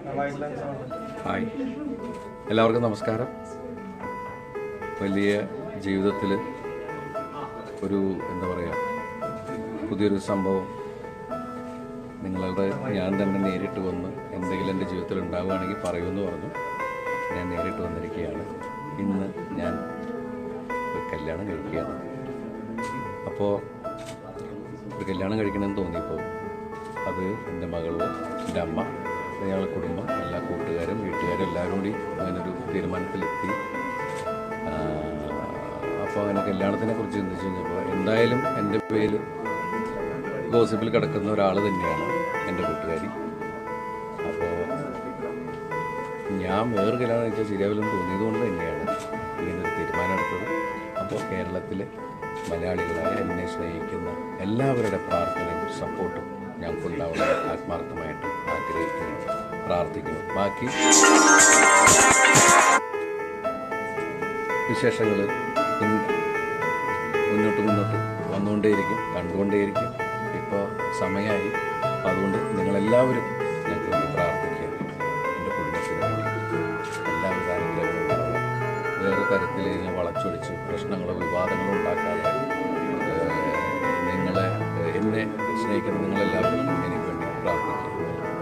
Hi, എല്ലാവർക്കും നമസ്കാരം. വലിയ ജീവിതത്തിൽ ഒരു പുതിയൊരു സംഭവം ഞാൻ തന്നെ നേരിട്ട് വന്ന് എന്തെങ്കിലും എൻ്റെ ജീവിതത്തിൽ ഉണ്ടാവുകയാണെങ്കിൽ പറയുമെന്ന് പറഞ്ഞു. ഞാൻ നേരിട്ട് വന്നിരിക്കുകയാണ്. ഇന്ന് ഞാൻ ഒരു കല്യാണം കഴിക്കുകയാണ്. അപ്പോൾ ഒരു കല്യാണം കഴിക്കണമെന്ന് തോന്നിയപ്പോൾ അത് എൻ്റെ മകളുടെ, എൻ്റെ അമ്മ, ഞങ്ങളുടെ കുടുംബം, എല്ലാ കൂട്ടുകാരും വീട്ടുകാരും എല്ലാവരും കൂടി അങ്ങനൊരു തീരുമാനത്തിലെത്തി. അപ്പോൾ അങ്ങനെ കല്യാണത്തിനെ കുറിച്ച് ചിന്തിച്ച് കഴിഞ്ഞപ്പോൾ എന്തായാലും എൻ്റെ പേര് ഗോസിപ്പിൽ കിടക്കുന്ന ഒരാൾ തന്നെയാണ് എൻ്റെ കൂട്ടുകാരി. അപ്പോൾ ഞാൻ വേറെ കല്യാണം കഴിച്ചാൽ ശരിയാവില്ലെന്ന് തോന്നിയതുകൊണ്ട് തന്നെയാണ് ഇങ്ങനൊരു തീരുമാനം എടുത്തത്. അപ്പോൾ കേരളത്തിലെ മലയാളികളായ എന്നെ സ്നേഹിക്കുന്ന എല്ലാവരുടെ പ്രാർത്ഥനയും സപ്പോർട്ടും ഞങ്ങൾക്കുണ്ടാവുന്ന ആത്മാർത്ഥമായിട്ട് ആഗ്രഹിക്കുന്നു, പ്രാർത്ഥിക്കുന്നു. ബാക്കി വിശേഷങ്ങൾ മുന്നോട്ട് വന്നുകൊണ്ടേയിരിക്കും, കണ്ടുകൊണ്ടേയിരിക്കും. ഇപ്പോൾ സമയമായി. അതുകൊണ്ട് നിങ്ങളെല്ലാവരും ഞങ്ങൾക്ക് വേണ്ടി പ്രാർത്ഥിക്കുക. എൻ്റെ കുടുംബത്തിന് വേണ്ടി എല്ലാവിധ അനുഗ്രഹങ്ങളും വേറെ തരത്തിൽ ഇതിനെ വളച്ചൊടിച്ച് പ്രശ്നങ്ങളോ വിവാദങ്ങളോ ഉണ്ടാക്കാതെ എന്നെ സ്നേഹിക്കുന്ന നിങ്ങളെല്ലാവരും എനിക്ക് വേണ്ടി പ്രാർത്ഥിക്കുക.